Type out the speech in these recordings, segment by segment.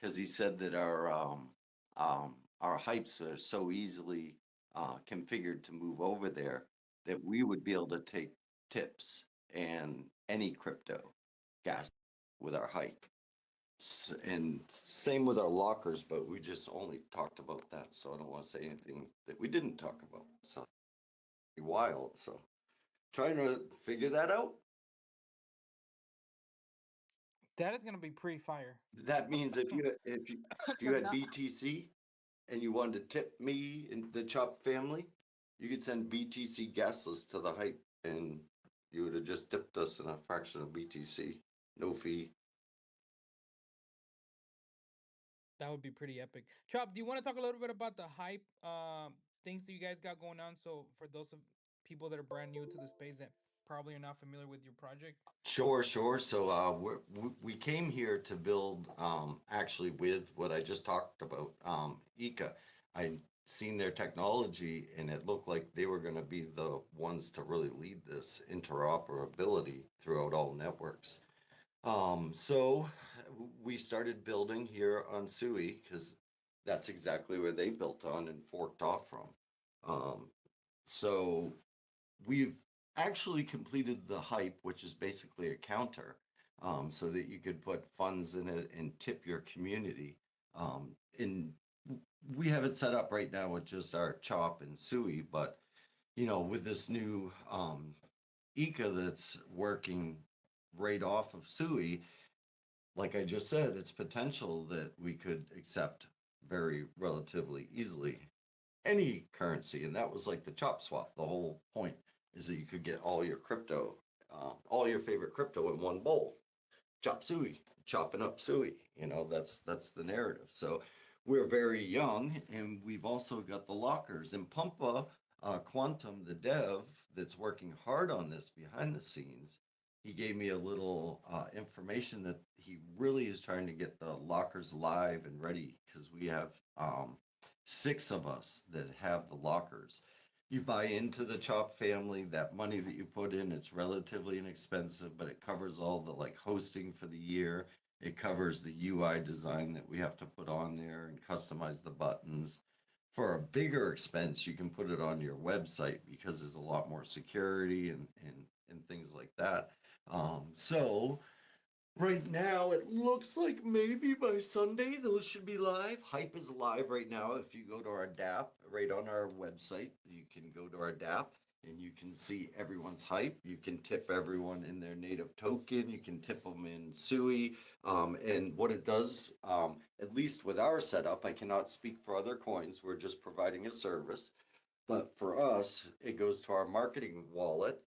because he said that our hypes are so easily configured to move over there that we would be able to take tips and any crypto gas with our hype. And same with our lockers, but we just only talked about that, so I don't want to say anything that we didn't talk about. So wild. So trying to figure that out. That is gonna be pretty fire. That means if you Cause had now, BTC and you wanted to tip me and the Chop family, you could send BTC gas list to the hype, and you would have just tipped us in a fraction of BTC, no fee. that would be pretty epic. Chop, do you want to talk a little bit about the hype things that you guys got going on? So for those of people that are brand new to the space that probably are not familiar with your project. Sure, sure. So we came here to build actually with what I just talked about, Ika. I seen their technology and it looked like they were going to be the ones to really lead this interoperability throughout all networks. So we started building here on SUI because that's exactly where they built on and forked off from. Um, so we've actually completed the hype, which is basically a counter, so that you could put funds in it and tip your community. And we have it set up right now with just our chop and sui, but with this new Ika that's working right off of sui, like I just said, it's potential that we could accept very relatively easily any currency, and that was like the chop swap. The whole point is that you could get all your crypto, all your favorite crypto in one bowl. Chop suey, chopping up suey. That's the narrative. So we're very young, and we've also got the lockers. And Pumpa Quantum, the dev that's working hard on this behind the scenes, he gave me a little information that he really is trying to get the lockers live and ready because we have six of us that have the lockers. You buy into the Chop family, that money that you put in, it's relatively inexpensive, but it covers all the like hosting for the year. It covers the UI design that we have to put on there and customize the buttons. For a bigger expense, you can put it on your website because there's a lot more security and things like that. So right now, it looks like maybe by Sunday those should be live. Hype is live right now. If you go to our DApp, right on our website, you can go to our DApp and you can see everyone's hype. You can tip everyone in their native token. You can tip them in SUI. And what it does, at least with our setup, I cannot speak for other coins. We're just providing a service. But for us, it goes to our marketing wallet,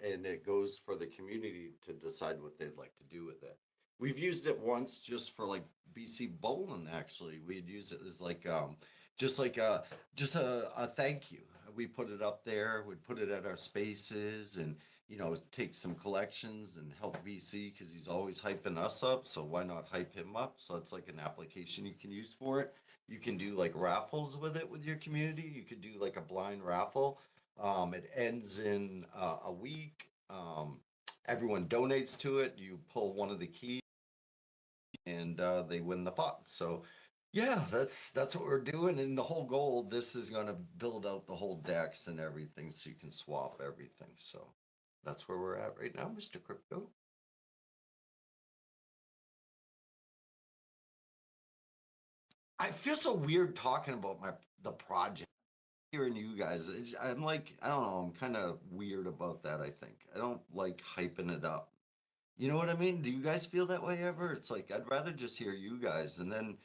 and it goes for the community to decide what they'd like to do with it. We've used it once just for like BC bowling. Actually, we'd use it as like just like a thank you. We put it up there. We'd put it at our spaces, and take some collections and help BC because he's always hyping us up. So why not hype him up? So it's like an application you can use for it. You can do like raffles with it with your community. You could do like a blind raffle. It ends in a week. Everyone donates to it. You pull one of the keys, and they win the pot. So, yeah, that's what we're doing. And the whole goal, this is going to build out the whole DEX and everything, so you can swap everything. So that's where we're at right now, Mr. Crypto. I feel so weird talking about the project. Hearing you guys, I'm like, I don't know, I'm kind of weird about that, I think. I don't like hyping it up. You know what I mean? Do you guys feel that way ever? It's like, I'd rather just hear you guys. And then,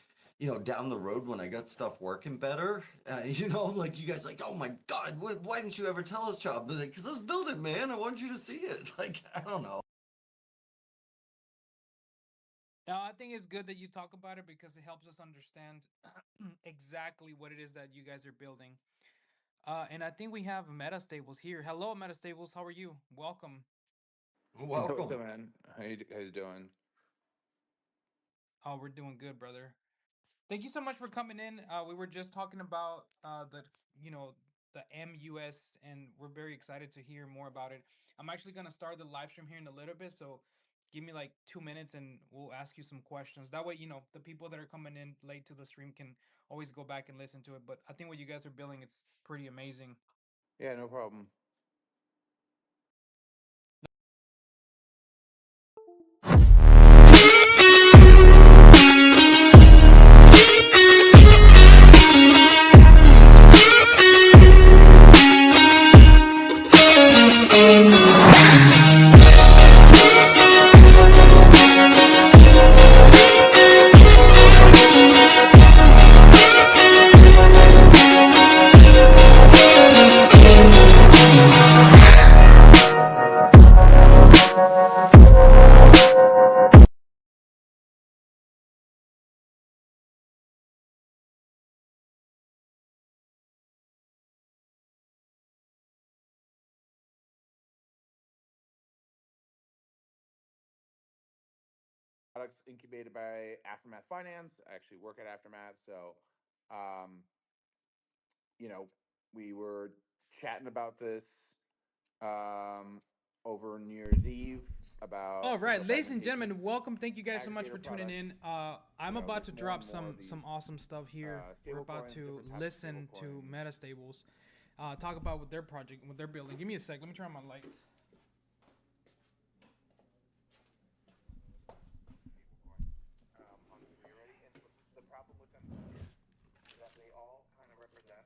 down the road when I got stuff working better, like you guys like, oh my God, why didn't you ever tell us, Chop? Because I was building, man. I want you to see it. Like, I don't know. Now, I think it's good that you talk about it because it helps us understand exactly what it is that you guys are building. And I think we have Metastables here. Hello, Metastables. How are you? Welcome. What's Welcome. up, man? How you guys doing? Oh, we're doing good, brother. Thank you so much for coming in. We were just talking about you know, the MUS, and we're very excited to hear more about it. I'm actually gonna start the live stream here in a little bit, so give me like 2 minutes and we'll ask you some questions. That way, the people that are coming in late to the stream can always go back and listen to it. But I think what you guys are building, it's pretty amazing. Yeah, no problem. Products incubated by Aftermath Finance. I actually work at Aftermath, so um, you know, we were chatting about this um, over New Year's Eve All about some of right, the ladies and fragmentation gentlemen, welcome. Thank you guys so much aggregator for tuning products. in. I'm You know, about there's to more drop and more some of these some awesome stuff here. We're stable about coins, to different types of stable listen to coins. Metastables, talk about what their project, what they're building. Give me a sec. Let me turn on my lights. On SUI already, and the problem with them is that they all kind of represent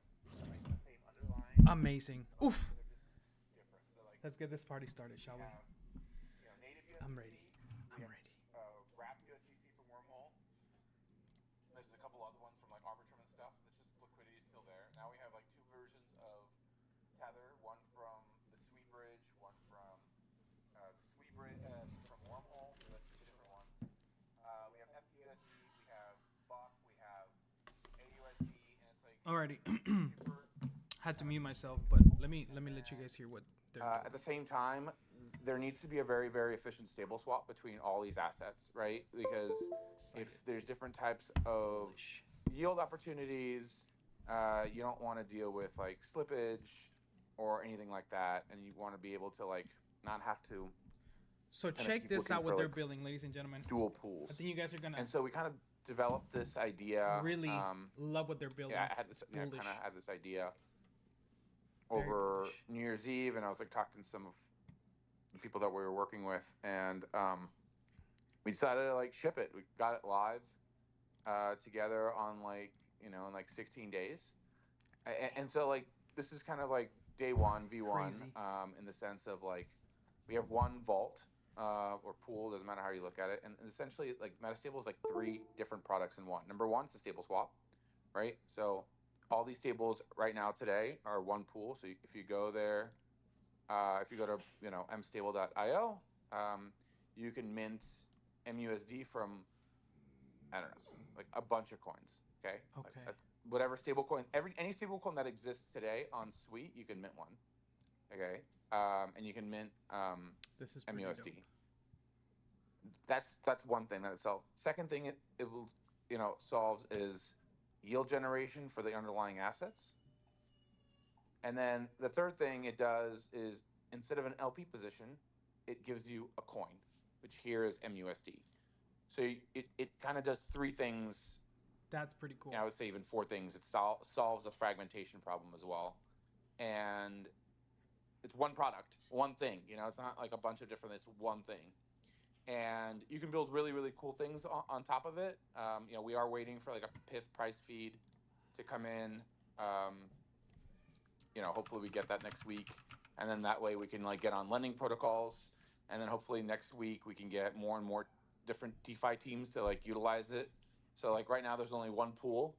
like the same underlying. Amazing. Oof. They're just different. So like Let's get this party started, shall we? have native I'm USDC. ready. We I'm have ready. wrapped USDC from Wormhole. There's a couple other ones from like Arbitrum and stuff. It's just liquidity is still there. Now we have like two versions of Tether. One from the SUI bridge. One from the SUI bridge from Wormhole. So that's two different ones. We have FTUSD. We have BOC. We have AUSD, and it's like Alrighty. super. Had to mute myself, but let me let you guys hear what they're doing. At the same time, there needs to be a very, very efficient stable swap between all these assets, right? Because if there's different types of yield opportunities, you don't want to deal with like slippage or anything like that, and you want to be able to like not have to So kind of check keep this looking out for what they're like building, ladies and gentlemen. dual pools. I think you guys are gonna And so we kind of developed this idea. really love what they're building. Yeah, I had this. It's Yeah, bullish. kind of had this idea Very over bullish. New Year's Eve, and I was like talking to some of the people that we were working with, and we decided to like ship it. We got it live together on like in like 16 days, and so like this is kind of like day one V1 Crazy. in the sense of like we have one vault or pool, doesn't matter how you look at it, and essentially like Metastable is like three different products in one. Number one, it's a stable swap, right? So all these tables right now today are one pool. So if you go there, if you go to mstable.io, you can mint mUSD from I don't know, like a bunch of coins. Okay, Okay. whatever stable coin, any stable coin that exists today on Suite, you can mint one. Okay, and you can mint This is pretty mUSD. dope. That's one thing that itself. Second thing it will solves is yield generation for the underlying assets. And then the third thing it does is instead of an LP position, it gives you a coin, which here is mUSD. So it kind of does three things. That's pretty cool. I would say even four things. It solves the fragmentation problem as well. And it's one product, one thing. It's not like a bunch of different, it's one thing. And you can build really, really cool things on top of it. We are waiting for like a PIF price feed to come in. Hopefully we get that next week, and then that way we can like get on lending protocols, and then hopefully next week we can get more and more different DeFi teams to like utilize it. So like right now there's only one pool.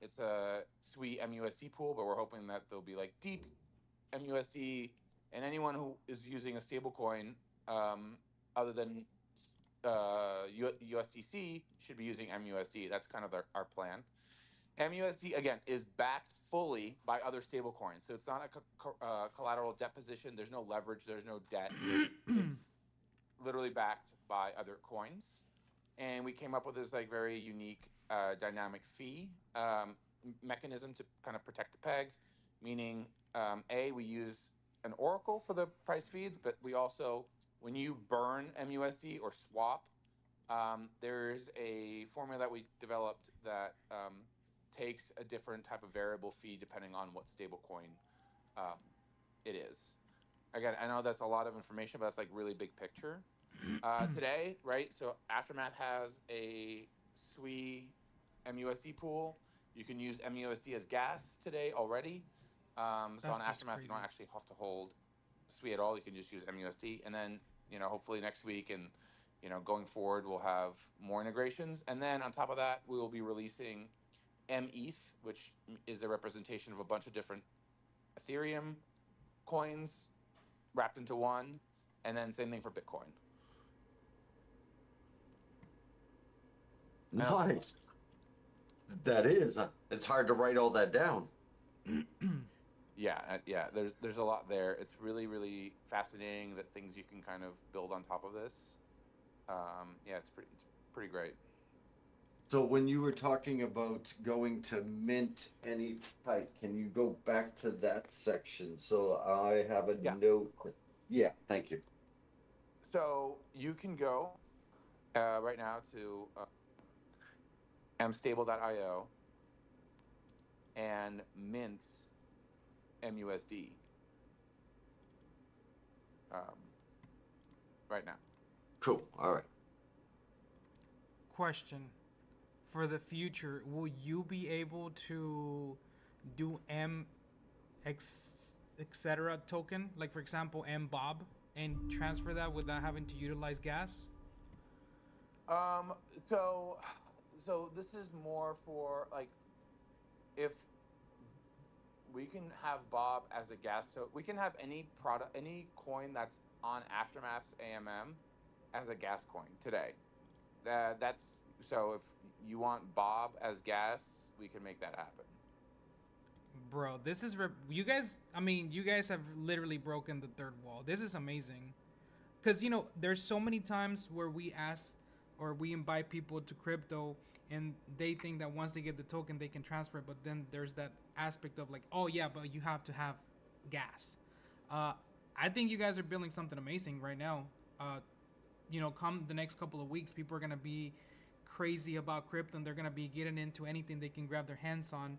It's a SUI mUSD pool, but we're hoping that there'll be like deep mUSD, and anyone who is using a stablecoin other than USDC should be using mUSD. That's kind of our plan. mUSD again is backed fully by other stablecoins, so it's not a collateral debt position. There's no leverage. There's no debt. It's literally backed by other coins, and we came up with this like very unique dynamic fee mechanism to kind of protect the peg, meaning we use an oracle for the price feeds, but we also when you burn mUSD or swap, there's a formula that we developed that takes a different type of variable fee depending on what stablecoin um, it is. Again, I know that's a lot of information, but that's like really big picture. Today, right? So Aftermath has a SUI mUSD pool. You can use mUSD as gas today already. So on That's just Aftermath, you don't crazy. actually have to hold SUI at all. You can just use mUSD, and then hopefully next week and going forward, we'll have more integrations. And then on top of that, we will be releasing mETH, which is a representation of a bunch of different Ethereum coins wrapped into one, and then same thing for Bitcoin. I know it's a lot. Nice. That is. It's hard to write all that down. Yeah, yeah. There's a lot there. It's really really fascinating that things you can kind of build on top of this. Yeah, it's pretty great. So when you were talking about going to mint any type, can you go back to that section? So I have a Yeah. note. Yeah, thank you. So you can go right now to mstable.io and mint mUSD um, right now. Cool. All right. Question: for the future, will you be able to do etc. token, like for example mBob, and transfer that without having to utilize gas? Um, so so this is more for like if we can have Bob as a gas token. We can have any product, any coin that's on Aftermath's AMM as a gas coin today. That's so. If you want Bob as gas, we can make that happen. Bro, this is you guys. I mean, you guys have literally broken the third wall. This is amazing, because there's so many times where we ask or we invite people to crypto, and they think that once they get the token, they can transfer it. But then there's that aspect of like, oh yeah, but you have to have gas. Uh, I think you guys are building something amazing right now. Come the next couple of weeks, people are gonna be crazy about crypto, and they're gonna be getting into anything they can grab their hands on.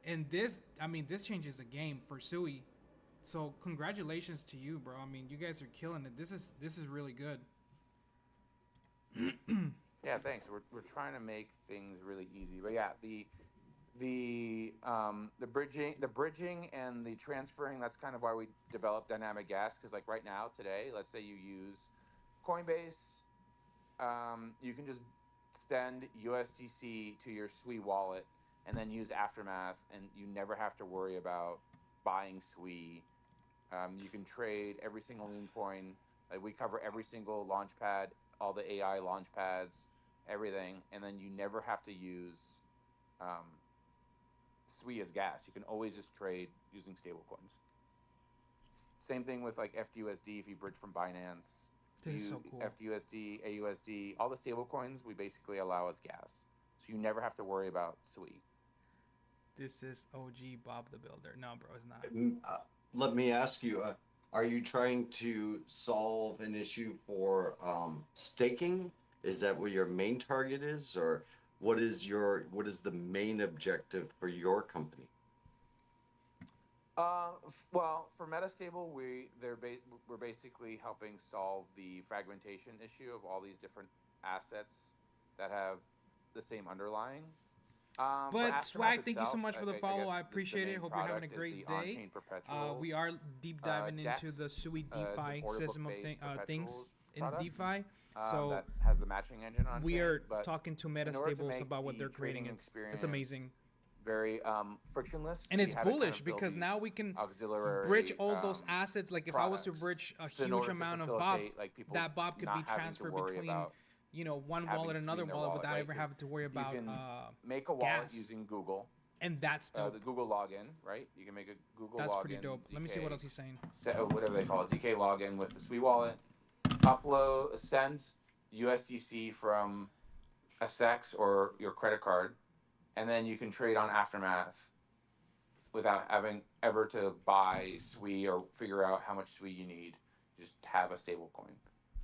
And this, I mean, this changes the game for SUI. So congratulations to you, bro. I mean, you guys are killing it. This is really good. Yeah, thanks. We're trying to make things really easy. But yeah, the bridging and the transferring, that's kind of why we developed dynamic gas, because like right now today, let's say you use Coinbase, you can just send USDC to your SUI wallet and then use Aftermath, and you never have to worry about buying SUI. You can trade every single meme coin. Like we cover every single launch pad, all the AI launch pads, everything, and then you never have to use um, SUI as gas. You can always just trade using stablecoins. Same thing with like FTUSD if you bridge from Binance. This is so cool. FTUSD, AUSD, all the stablecoins we basically allow as gas. So you never have to worry about SUI. This is OG Bob the Builder. No, bro, it's not. Let me ask you, are you trying to solve an issue for staking? Is that what your main target is, or what is the main objective for your company? Well, for Metastable, we're basically helping solve the fragmentation issue of all these different assets that have the same underlying. For But Aftermath Swag, thank you so itself, much for the I follow. guess I the appreciate it. main Hope you're having a product is great the day. on-chain perpetual We are deep diving into DEX. the SUI It's an DeFi order book system of based things perpetuals in product DeFi. So that has the matching engine on we are chain. But talking to in order to Metastables make about what the they're creating. trading It's experience amazing. very frictionless, And we it's had to kind bullish of build because these now we can bridge auxiliary all those assets. Like if I was to products. bridge a So in huge order to amount of Bob, facilitate like people that Bob could be not having to transferred worry between, about one having wallet and SUI another in their wallet wallet, without right? ever Because having to worry you about can make a wallet gas. using Google, And that's the dope. Google login, right? You can make a Google That's pretty login, dope. Let me see what else ZK, he's saying. whatever they call it, ZK login with the SUI wallet, upload, send USDC from a SEX or your credit card, and then you can trade on Aftermath without having ever to buy SUI or figure out how much SUI you need. Just have a stable coin.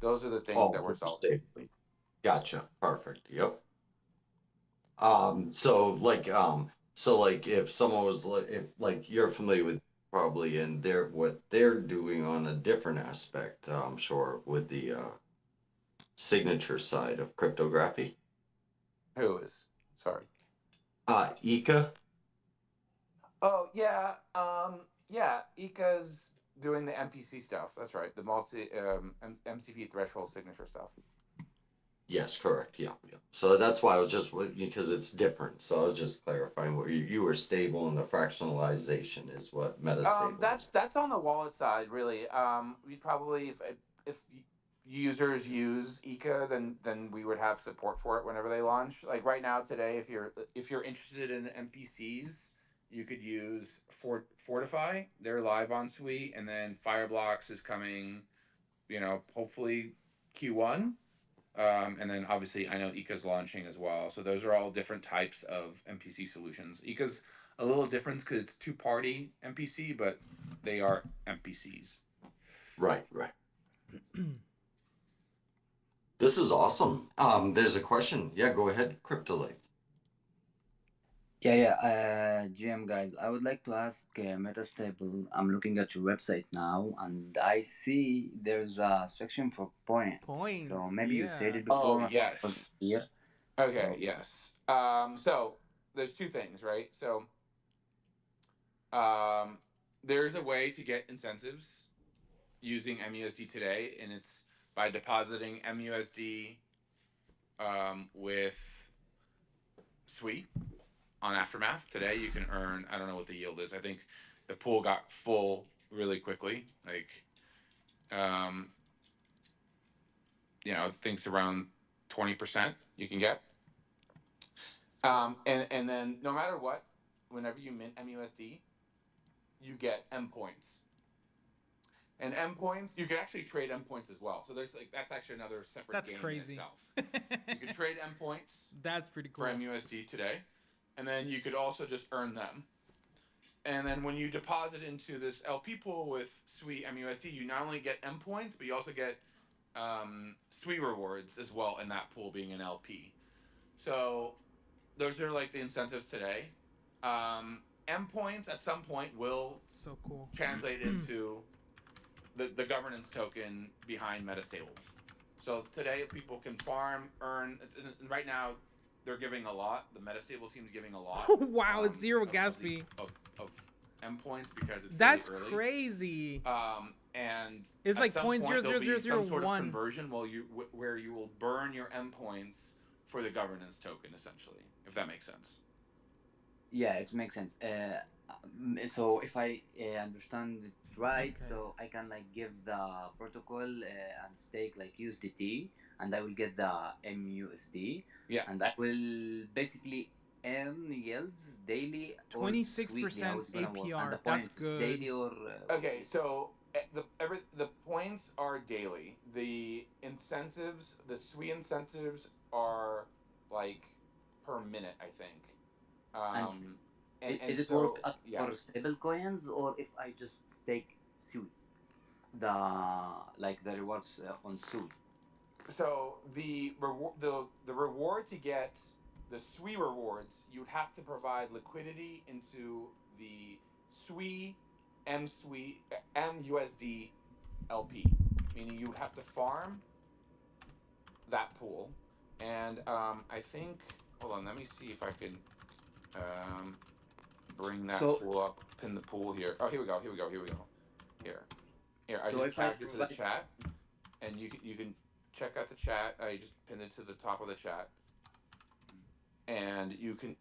Those are the things Oh, that we're for solving. stabling. Gotcha. Perfect. Yep. So like if someone was like, if like you're familiar with probably and they're what they're doing on a different aspect, I'm sure with the signature side of cryptography. Who is? Sorry. Eka. Oh yeah, yeah. Ika's doing the MPC stuff. That's right. The multi MCP threshold signature stuff. Yes, correct. Yeah, yeah. So that's why I was just because it's different. So I was just clarifying what you were stable and the fractionalization is what metastable is. That's on the wallet side, really. We probably if users use Ika, then we would have support for it whenever they launch. Like right now today, if you're interested in NPCs, you could use Fortify. They're live on SUI, and then Fireblocks is coming. Hopefully Q1. And then obviously I know Ika's launching as well. So those are all different types of MPC solutions. Ika's a little different because it's two-party MPC, but they are MPCs. Right, right. This is awesome. There's a question. Yeah, go ahead, Cryptolith. GM guys, I would like to ask Metastable. I'm looking at your website now, and I see there's a section for points. So Points, maybe you said yeah. it Oh before, wasn't yes. here. Okay, So yes. So there's two things, right? So um, there's a way to get incentives using mUSD today, and it's by depositing mUSD with SUI on Aftermath today. You can earn, I don't know what the yield is. I think the pool got full really quickly. Like, um, I think it's around 20% you can get. And then no matter what, whenever you mint mUSD, you get M points. And M points, you can actually trade M points as well. So there's like that's actually another separate That's game in crazy. itself. You can trade M points That's pretty for cool. mUSD today, and then you could also just earn them. And then when you deposit into this LP pool with SUI mUSD, you not only get M points, but you also get SUI rewards as well in that pool being an LP. So those are like the incentives today. M points at some point will So cool. translate into the governance token behind Metastable. So today people can farm, earn. And right now, they're giving a lot. The Metastable team's giving a lot Wow, it's zero gas of these fee. of M points because it's really That's early. crazy. And It's at like some point zero point zero there'll zero be zero some sort of one. conversion where you will burn your M points for the governance token, essentially, if that makes sense. yeah, it makes sense. So if I understand it right, Okay. so I can like give the protocol and stake like USDT, and I will get the MUSD, Yeah. and I will basically earn yields daily or it's weekly. How 26% it's gonna work? And the APR. That's points, it's good. daily or Okay, weekly? so the points are daily. The incentives, the SUI incentives are like per minute, I think. And Um, and is it work so at yeah. for stable coins or if I just stake SUI, the like the rewards on SUI? So the reward to get the SUI rewards, you'd have to provide liquidity into the SUI MSUI MUSD LP, meaning you would have to farm that pool. And I think, hold on, let me see if I can um, bring that So pool up, pin the pool here. Oh, here we go. Here we go. Here we go. Here, here. I so just if I tagged it to the provide chat, and you can check out the chat. I just pinned it to the top of the chat, and you can.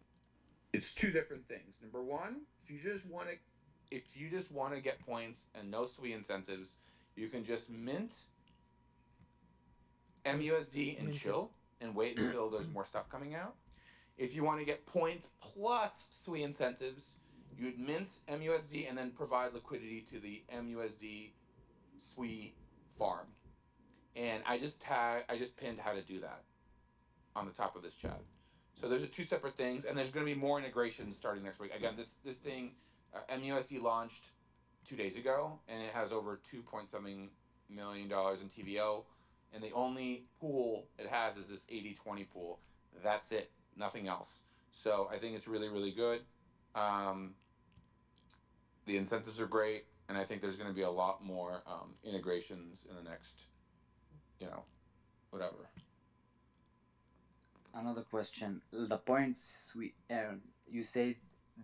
It's two different things. Number one, if you just want to get points and no SUI incentives, you can just mint MUSD and Minted. chill and wait until there's more stuff coming out. If you want to get points plus SUI incentives, you'd mint mUSD and then provide liquidity to the mUSD SUI farm. And I just pinned how to do that on the top of this chat. So there's two separate things, and there's going to be more integrations starting next week. Again, this thing, mUSD launched 2 days ago, and it has over 2 point something million dollars in TVL. and the only pool it has is this 80-20 pool. That's it, nothing else. So I think it's really, really good. Um, the incentives are great, and I think there's going to be a lot more integrations in the next, you know, whatever. Another question. The points we earn, you said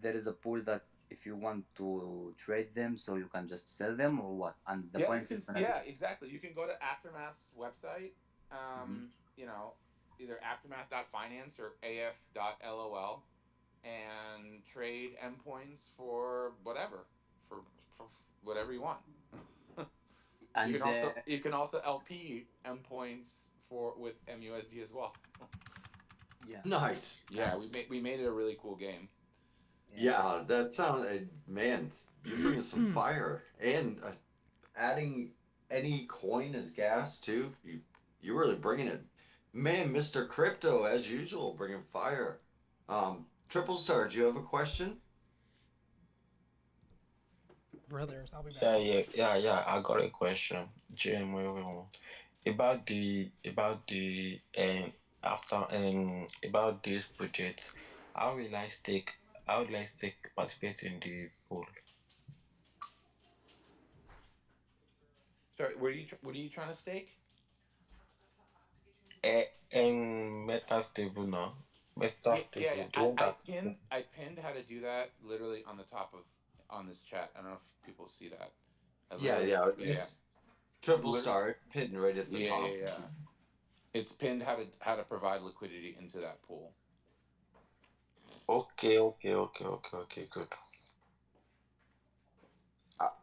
there is a pool that if you want to trade them, so you can just sell them or what? And the Yeah, you points is can. gonna be. Yeah, exactly. You can go to Aftermath's website. Mhm. You know, either aftermath.finance or af.lol, and trade endpoints for whatever, for whatever you want. And You can also LP endpoints for with mUSD as well. yeah, Nice. Yeah, nice. we made it a really cool game. Yeah. Yeah, that sounds, man, you're bringing some fire and adding any coin as gas too. You're really bringing it. Man, Mr. Crypto, as usual, bringing fire. Triple Star, do you have a question? Brothers, I'll be back. Yeah. I got a question, Jim. After about this project. How will I stake? How will I stake participate in the pool? Sorry, what are you trying to stake? And metastable now. Yeah. Metastable, the one that I pinned how to do that literally on the top of on this chat. I don't know if people see that. I Yeah, literally, yeah, yeah, it's Triple literally, Star. It's hidden right at the top. yeah. It's pinned how to provide liquidity into that pool. okay, good.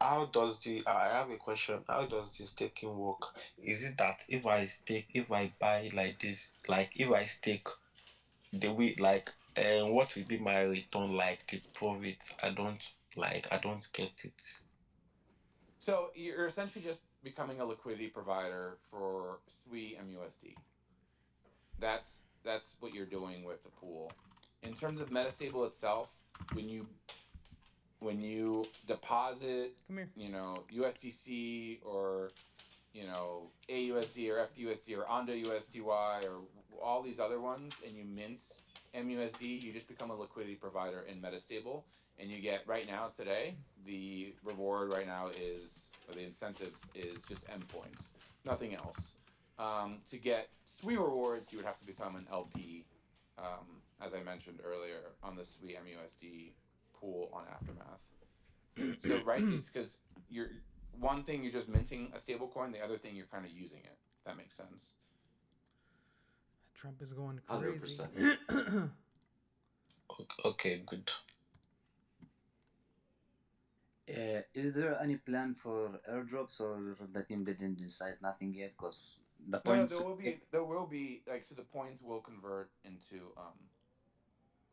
How does the I have a question. How does the staking work? Is it that if I buy like this, like if I stake the way like what will be my return, like the profit? I don't get it. So you're essentially just becoming a liquidity provider for SUI mUSD. That's what you're doing with the pool. In terms of metastable itself, when you deposit, Come here. USDC or AUSD or FUSD or Ondo USDY or all these other ones, and you mint mUSD, you just become a liquidity provider in Metastable, and you get right now today the reward right now is or the incentives is just M points, nothing else. To get SWI rewards, you would have to become an LP, as I mentioned earlier, on the SWI mUSD pool on Aftermath. So right, it's because you're one thing you're just minting a stable coin, the other thing you're kind of using it. If that makes sense. Trump is going crazy. 100%. Okay, good. Is there any plan for airdrops or the team didn't decide nothing yet? Because the No, points. there will be like so the points will convert into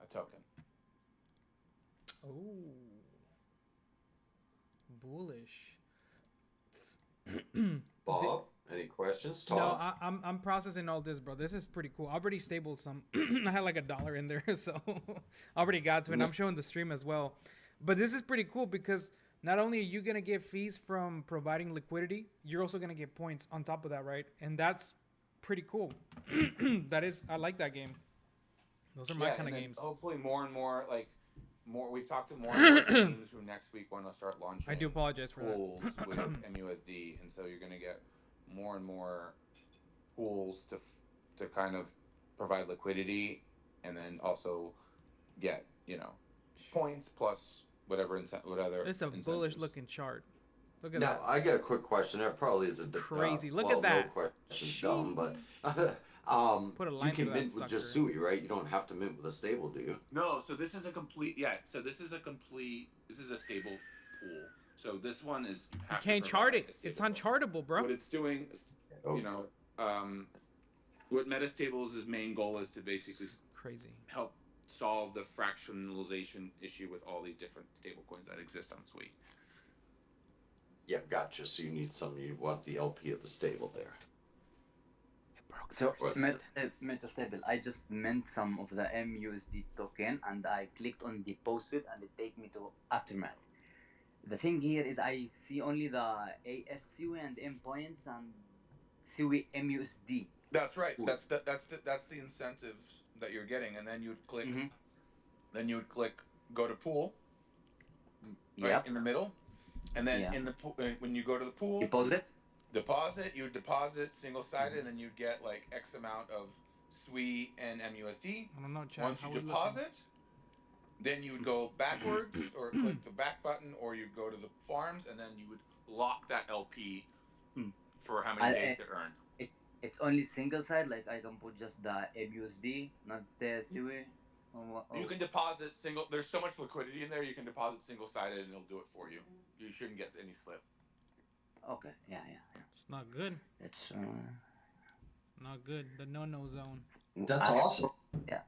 a token. Oh, bullish. Di- Bob, any questions? no, Tom? I'm processing all this, bro. This is pretty cool. I already stabled some. I had like $1 in there, so I already got to it. And I'm showing the stream as well. But this is pretty cool because not only are you gonna get fees from providing liquidity, you're also gonna get points on top of that, right? And that's pretty cool. That is, I like that game. Those are my Yeah, kind and of then games. hopefully more and more more. We've talked to more and more teams who next week want to start I do launching apologize for pools that. with mUSD, and so you're going to get more and more pools to kind of provide liquidity, and then also get points plus what other It's a bullish incentives. looking chart. Look at Now, that. I got a quick question. That probably is It's crazy. Look at well, no that. question's dumb, but Sheesh. Put a you line through can that mint with just sucker. SUI, right? You don't have to mint with a stable, do you? No, so this is a complete yeah. So this is a stable pool. So this one is you You have to can't chart provide it. a It's stable coin. unchartable, bro. What it's doing, you Okay. know, um, what Metastables' main goal is to basically Crazy. help solve the fractionalization issue with all these different stablecoins that exist on Sui. Yeah, gotcha. So you need some, you want the LP of the stable there. It broke the So Right. resistance. metastable. I just mint some of the mUSD token and I clicked on deposit and it take me to Aftermath. The thing here is I see only the AFCU and M points and SUI mUSD. That's right. Cool. That's the incentives that you're getting, and then you would click. Mm-hmm. Then you would click go to pool, right Yep. in the middle, and then Yeah. in the pool when you go to the pool, you would Deposit. deposit. You would deposit single sided, Mm-hmm. and then you'd get like X amount of SUI and mUSD. I don't know, Chad. Once How you we looking? deposit, then you would go backwards or click the back button, or you go to the farms, and then you would lock that LP Mm. for how many days to earn. It's only single side. Like I can put just the mUSD, not the SUI. You can deposit single. There's so much liquidity in there. You can deposit single sided, and it'll do it for you. You shouldn't get any slip. Okay. Yeah. It's not good. It's Not good. The no zone. That's awesome. Yeah.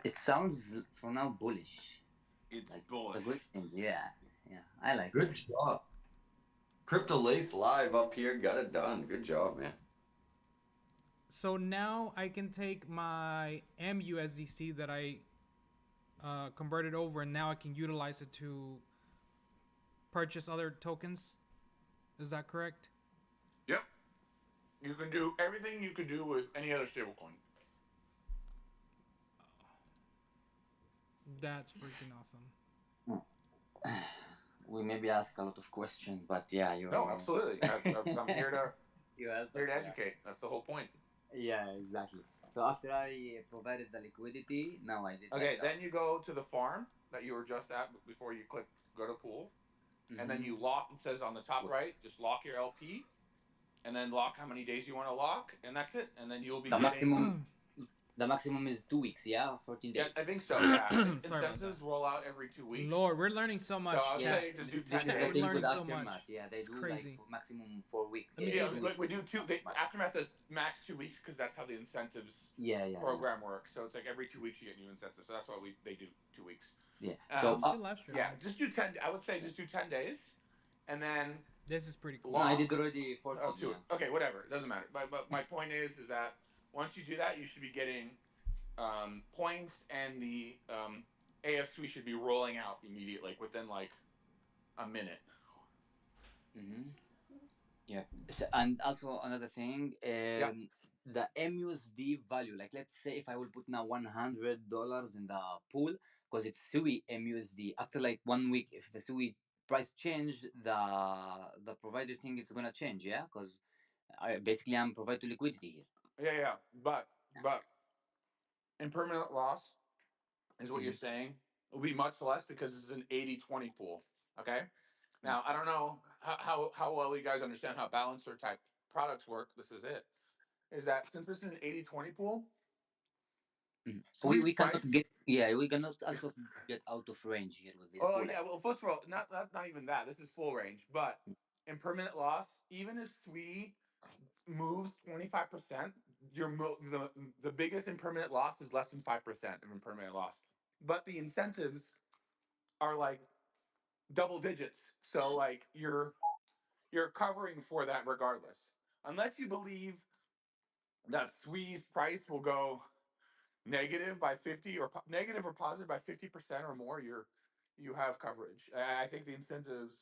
It sounds for now bullish. It's Like bullish. a good thing. Yeah. I like Good it. job. Crypto Lathe live up here, got it done. Good job, man. So now I can take my mUSDC that I converted over, and now I can utilize it to purchase other tokens. Is that correct? Yep. You can do everything you could do with any other stablecoin. That's freaking awesome. We maybe ask a lot of questions, but yeah, you. No, absolutely. I'm here to You help here to us, educate. That's the whole point. Yeah, exactly. So after I provided the liquidity, now I did. Okay, like then you go to the farm that you were just at before you click go to pool, and then Mhm. you lock. It says on the top right, just lock your LP, and then lock how many days you want to lock, and that's it. And then you'll be the getting. maximum. The maximum is 2 weeks. Yeah, 14 days. Yeah, I think so. Yeah, Sorry about incentives roll out every 2 weeks. Lord, we're learning so much. So I would Yeah, say just do this 10 is the days. thing learning with so aftermath. much. Yeah, they It's do crazy. like maximum 4 weeks. Let me Yeah, see. we do two. Aftermath says max 2 weeks because that's how the incentives Yeah. program works. So it's like every 2 weeks you get new incentives. So that's why they do 2 weeks. Yeah. So Still live streaming. yeah, just do 10. I would say just do 10 days, and then This is pretty cool. no, I did already 14. Oh, two. Yeah. Okay, whatever. It doesn't matter. But my point is that once you do that, you should be getting points, and the AF3 should be rolling out immediately, like within like a minute. Mm-hmm. Yeah. So, and also another thing, the mUSD value. Like, let's say if I will put now $100 in the pool because it's SUI mUSD. After like 1 week, if the SUI price change, the provider thing is gonna change. Yeah, because basically I'm providing liquidity here. Yeah. But impermanent loss is what you're saying. Will be much less because it's an 80-20 pool. Okay. Now I don't know how well you guys understand how balancer type products work. This is it. Is that since this is an 80-20 pool, We price. cannot get we cannot also get out of range here with this Oh pool. yeah. Well, first of all, not even that. This is full range, but impermanent loss. Even if SWE moves 25%, the biggest impermanent loss is less than 5% of impermanent loss. But the incentives are like double digits. So like you're covering for that regardless. Unless you believe that SWE's price will go negative by 50 or negative or positive by 50% or more, you have coverage. I think the incentives,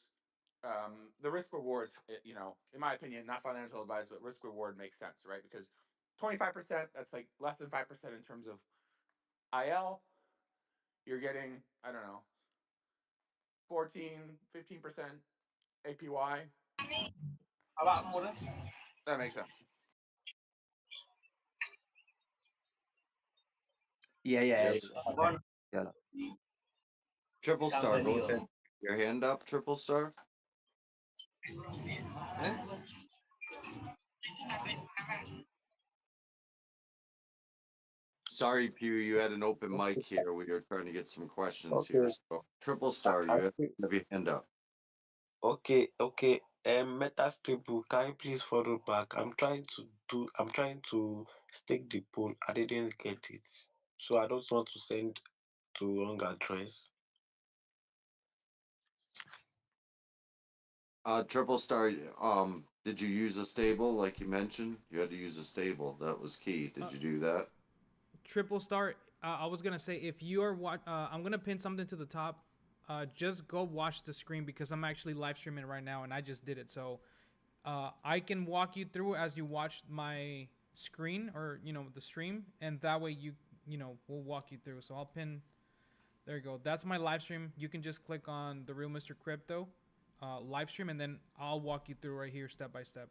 the risk rewards, in my opinion, not financial advice, but risk reward makes sense, right? Because 25%, that's like less than 5% in terms of IL. You're getting, I don't know, 14, 15% APY. That makes sense. Yeah. Yes. Yeah. Triple Star, go ahead. Your hand up, Triple Star. Sorry, Pew, you had an open mic here. We were trying to get some questions here. Okay. So, Triple Star, you have your hand up. Okay. Metastable, can you please follow back? I'm trying to stake the pool. I didn't get it. So I don't want to send to wrong address. Triple Star, did you use a stable like you mentioned? You had to use a stable. That was key. Did you do that? Triple Star. I was gonna say if you are I'm gonna pin something to the top. Just go watch the screen because I'm actually live streaming right now and I just did it. So I can walk you through as you watch my screen or the stream, and that way we'll walk you through. So I'll pin. There you go. That's my live stream. You can just click on the Real Mr. Crypto live stream, and then I'll walk you through right here step by step.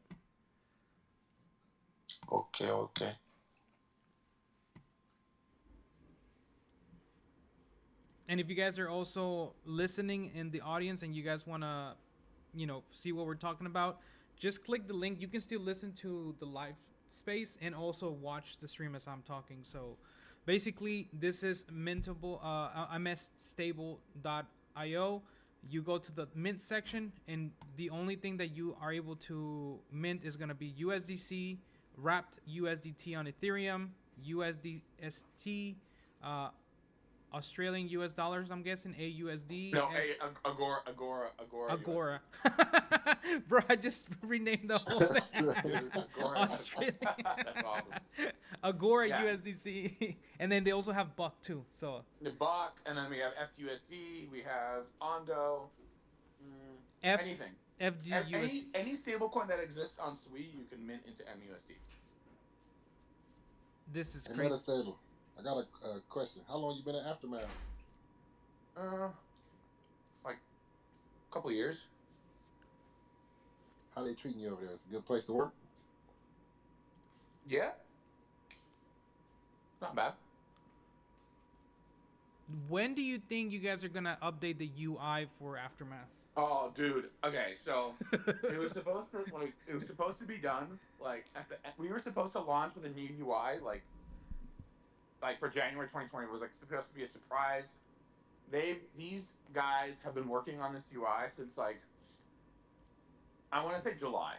Okay, okay. And if you guys are also listening in the audience and you guys want to, see what we're talking about, just click the link. You can still listen to the live space and also watch the stream as I'm talking. So basically, this is mintable, mstable.io. You go to the mint section, and the only thing that you are able to mint is going to be USDC, wrapped USDT on Ethereum, USDST, uh, Australian US dollars, I'm guessing, AUSD. No, Agora. Agora. Bro, I just renamed the whole thing. Agora. Australian. That's awesome. Agora Yeah. USDC. And then they also have Buck too. So The Buck, and then we have FUSD, we have Ondo, F anything. FDUSD. Any stablecoin that exists on SUI, you can mint into mUSD. This is Hey, crazy. Metastable, I got a question. How long you been at Aftermath? Like a couple years. How they treating you over there? It's a good place to work. Yeah. Not bad. When do you think you guys are gonna update the UI for Aftermath? Oh, dude. Okay, so it was supposed to be done like we were supposed to launch with a new UI like for January 2020. It was like supposed to be a surprise. These guys have been working on this UI since like I want to say July.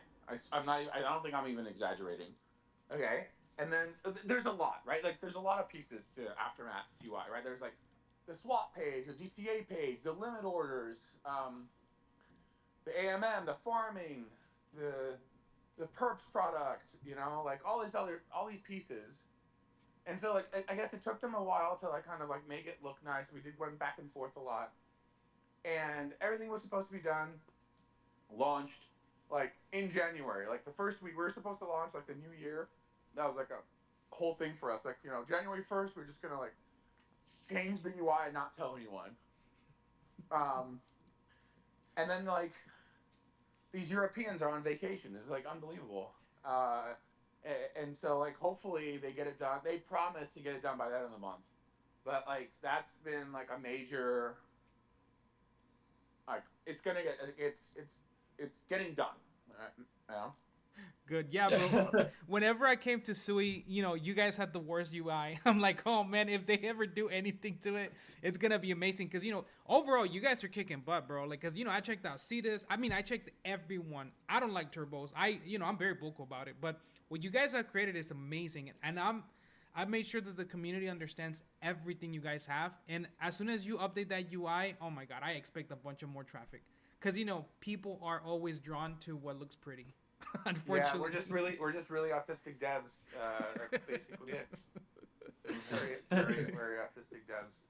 I'm not. I don't think I'm even exaggerating. Okay, and then there's a lot, right? Like there's a lot of pieces to Aftermath UI, right? There's like the swap page, the DCA page, the limit orders, the AMM, the farming, the perps product, like all these pieces. And so like I guess it took them a while to like kind of like make it look nice. We did went back and forth a lot, and everything was supposed to be done, launched like in January. Like the first week we were supposed to launch like the new year. That was like a whole thing for us. Like January 1st we're just gonna like change the UI and not tell anyone. And then like these Europeans are on vacation. It's like unbelievable. And so like hopefully they get it done. They promise to get it done by the end of the month. But like that's been like a major like it's getting done. Good. Yeah, bro. Whenever I came to SUI, you guys had the worst UI. I'm like, oh man, if they ever do anything to it, it's gonna be amazing. Cause overall, you guys are kicking butt, bro. Like, cause I checked out Cetus. I mean, I checked everyone. I don't like turbos. I'm very vocal about it. But what you guys have created is amazing, and I've made sure that the community understands everything you guys have. And as soon as you update that UI, oh my god, I expect a bunch of more traffic. Cause people are always drawn to what looks pretty. Unfortunately, yeah, we're just really autistic devs. That's basically it. Very autistic devs.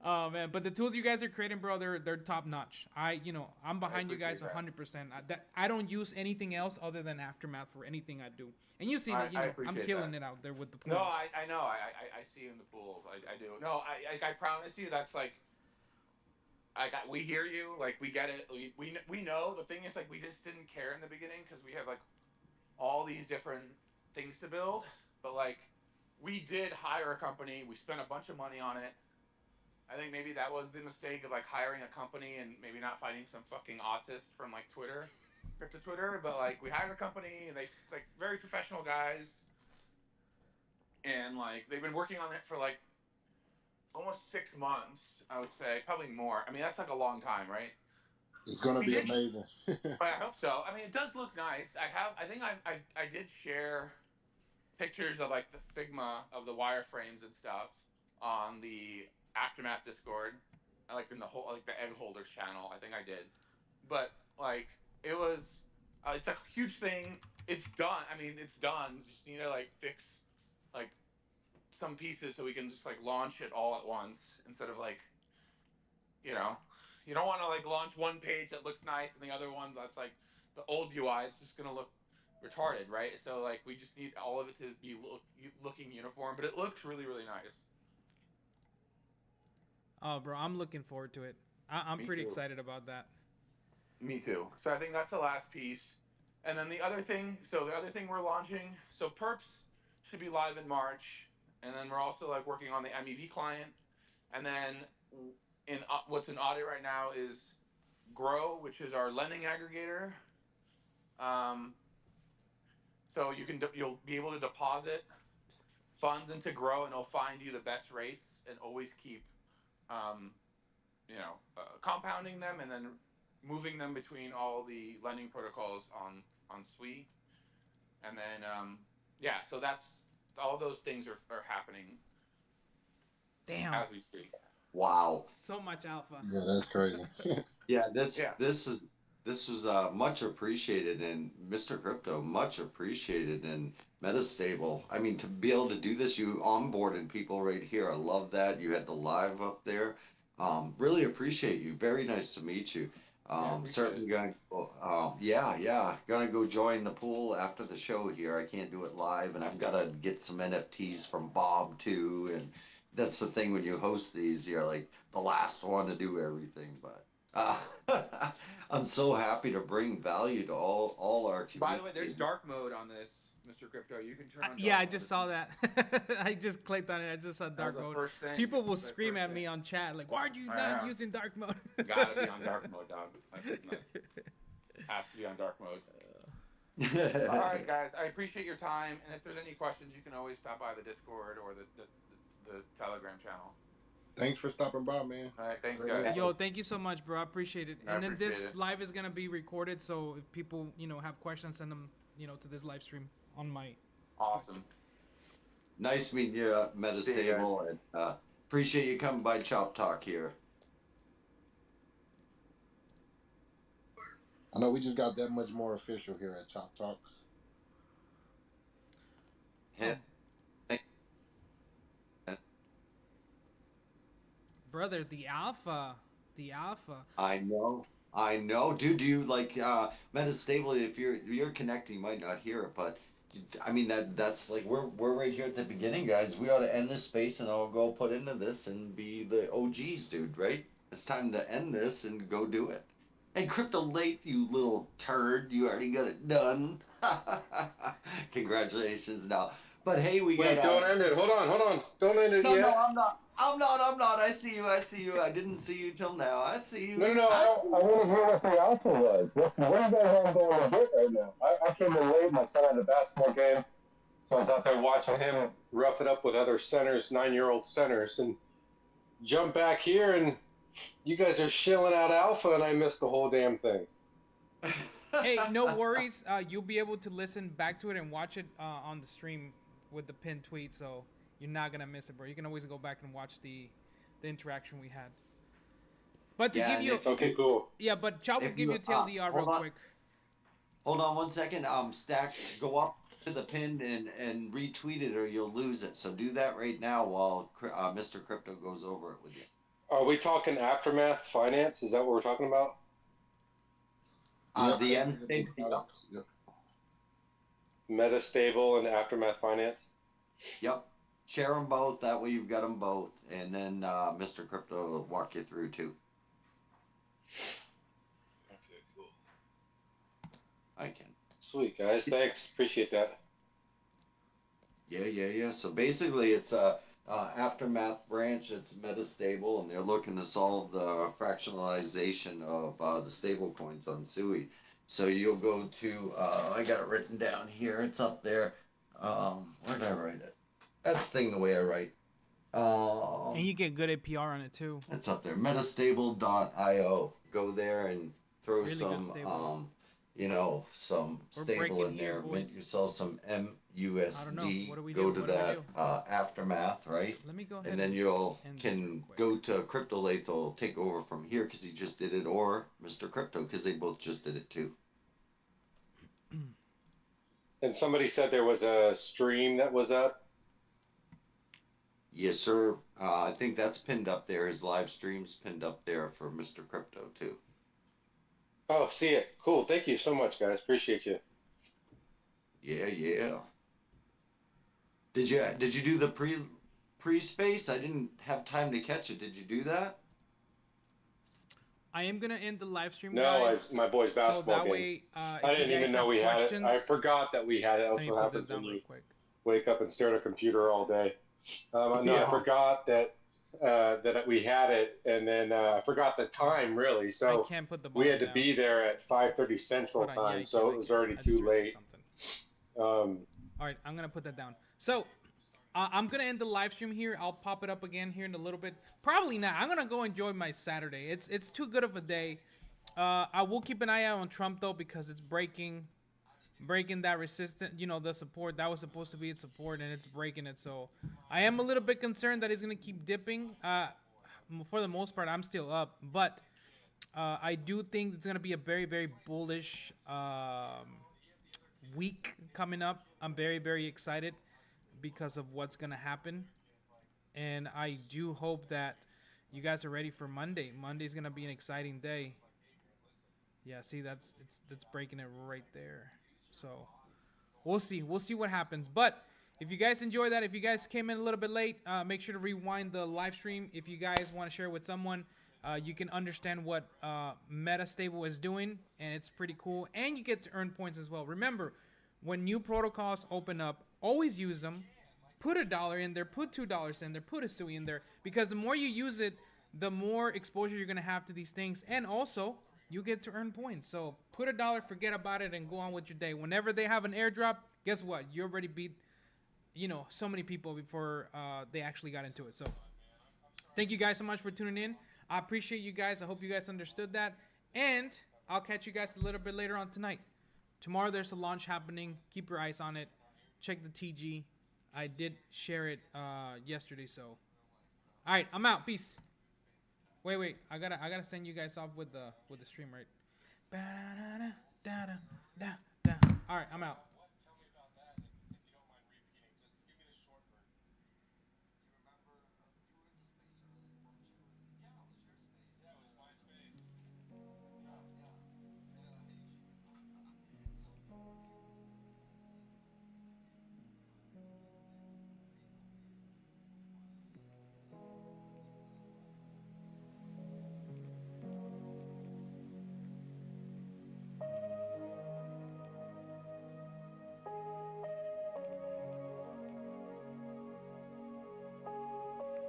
Oh man, but the tools you guys are creating, bro, they're top notch. I'm behind you guys 100%. I don't use anything else other than Aftermath for anything I do. And you've seen it, I'm killing it out there with the pool. No, I know. I see you in the pools. I do. No, I promise you that's like we hear you, like we get it. We know. The thing is, like, we just didn't care in the beginning because we have like all these different things to build. But like, we did hire a company. We spent a bunch of money on it. I think maybe that was the mistake of like hiring a company and maybe not finding some fucking autist from like crypto Twitter. But like, we hired a company and they like very professional guys, and like they've been working on it for like almost 6 months, I would say, probably more. I mean, that's like a long time, right? It's gonna be amazing. I hope so. I mean, it does look nice. I think I did share pictures of like the Figma of the wireframes and stuff on the Aftermath Discord. I like in the whole like the Egg Holders channel. I think I did, but like it was, it's a huge thing. It's done. I mean, it's done. Just need to like fix like some pieces so we can just like launch it all at once instead of like you don't want to like launch one page that looks nice and the other one that's like the old UI, it's just gonna look retarded, right? So like we just need all of it to be looking uniform, but it looks really really nice. Oh, bro, I'm looking forward to it. I'm Me pretty too. excited about that. Me too. So I think that's the last piece. And then the other thing, we're launching, so Perps should be live in March, and then we're also like working on the MEV client, and then in what's in audit right now is Grow, which is our lending aggregator. So you'll be able to deposit funds into Grow, and it'll find you the best rates, and always keep, compounding them, and then moving them between all the lending protocols on SUI, and then so that's all those things are happening Damn, as we speak. Wow. so much alpha. Yeah, that's crazy. Yeah, Yeah. this was much appreciated, and Mr. Crypto much appreciated, and Metastable. I mean, to be able to do this, you onboarded people right here. I love that. You had the live up there. Really appreciate you. Very nice to meet you. Appreciate Certainly it. gonna go, gonna go join the pool after the show here. I can't do it live, and I've got to get some NFTs from Bob too. And that's the thing when you host these, you're like the last one to do everything, but. Uh, I'm so happy to bring value to all our community. By the way, there's dark mode on this, Mr. Crypto. You can turn on dark Yeah, I mode just if saw you- that. I just clicked on it. I just saw That was dark the mode. first thing. People will That's the scream first at me thing. on chat like, "Why are you I not know. using dark mode?" Gotta be on dark mode, dog. Has to be on dark mode. All right, guys. I appreciate your time, and if there's any questions, you can always stop by the Discord or the Telegram channel. Thanks for stopping by, man. All right, thanks, Great guys. info. Yo, thank you so much, bro. I appreciate it. I And then appreciate this it. live is gonna be recorded, so if people, have questions, send them, to this live stream on my. Awesome. Nice meeting you, Metastable, and appreciate you coming by Chop Talk here. I know we just got that much more official here at Chop Talk. Hit. Brother, the alpha. I know, dude. Do you like Metastable? If you're connecting, you might not hear it, but I mean that's like we're right here at the beginning, guys. We ought to end this space, and I'll go put into this and be the OGs, dude. Right? It's time to end this and go do it. And Crypto Late, you little turd, you already got it done. Congratulations, now. But hey, we Wait, got. don't end it. Hold on. Don't end it No, yet. no, I'm not. I see you. I didn't see you till now. I see you. No. I want to hear what the alpha was. What do you guys have going on here right now? I came in late. My son had a basketball game, so I was out there watching him rough it up with other centers, 9-year-old centers, and jump back here, and you guys are shilling out alpha, and I missed the whole damn thing. Hey, no worries. You'll be able to listen back to it and watch it on the stream with the pinned tweet, so you're not gonna miss it, bro. You can always go back and watch the interaction we had. But to give you, okay, cool. Yeah, but Chop will give you TLDR real quick. Hold on 1 second. Stacks, go up to the pin and retweet it, or you'll lose it. So do that right now while Mr. Crypto goes over it with you. Are we talking aftermath finance? Is that what we're talking about? Yep, The end that's state. Yep. Metastable and aftermath finance. Yep. Share them both. That way you've got them both, and then Mr. Crypto will walk you through too. Okay, cool. I can. Sweet, guys. Thanks. Appreciate that. Yeah. So basically, it's a aftermath branch. It's Metastable, and they're looking to solve the fractionalization of the stable coins on SUI. So you'll go to I got it written down here. It's up there. Where did I write it? That's the thing the way I write. And you get good APR on it too. It's up there. Metastable.io. Go there and throw Really good stable. some We're stable breaking in there. here, Mint boys. yourself some mUSD. What do we Go do? to What do we that do? aftermath, right? Let me go ahead And then you'll end this can real quick. go to Crypto Lethal, take over from here because he just did it, or Mr. Crypto because they both just did it too. And somebody said there was a stream that was up. Yes, sir. I think that's pinned up there. His live stream's pinned up there for Mr. Crypto too. Oh, see it. Cool. Thank you so much, guys. Appreciate you. Yeah, yeah. Did you do the pre space? I didn't have time to catch it. Did you do that? I am gonna end the live stream, No, guys. my boys' So basketball that game. way, I if you didn't even guys know have we had it. I questions, forgot that we had it. let That's me what put this happens when down real you quick. wake up and stare at a computer all day. No, I Yeah. forgot that we had it, and then I forgot the time really. I So can't put the we volume had to down. be there at 5:30 Central Hold on, yeah, time, I so can, it I was can. already I just too realized late. something. Um, All right, I'm gonna put that down. So I'm gonna end the live stream here. I'll pop it up again here in a little bit. Probably not. I'm gonna go enjoy my Saturday. It's too good of a day. I will keep an eye out on Trump though because it's breaking that resistance. You know, the support that was supposed to be its support, and it's breaking it. So I am a little bit concerned that he's gonna keep dipping. For the most part, I'm still up, but I do think it's gonna be a very very bullish week coming up. I'm very very excited because of what's gonna happen, and I do hope that you guys are ready for Monday. Monday's gonna be an exciting day. Yeah, see that's breaking it right there. So we'll see. We'll see what happens. But if you guys enjoy that, if you guys came in a little bit late, make sure to rewind the live stream. If you guys want to share with someone, you can understand what Metastable is doing, and it's pretty cool. And you get to earn points as well. Remember, when new protocols open up, always use them. Put $1 in there, put $2 in there, put a SUI in there, because the more you use it, the more exposure you're gonna have to these things, and also you get to earn points. So put $1, forget about it, and go on with your day. Whenever they have an airdrop, guess what? You already beat, so many people before they actually got into it. So thank you guys so much for tuning in. I appreciate you guys. I hope you guys understood that, and I'll catch you guys a little bit later on tonight. Tomorrow there's a launch happening. Keep your eyes on it. Check the TG. I did share it yesterday. So, all right, I'm out. Peace. Wait. I gotta send you guys off with the stream, right? All right, I'm out.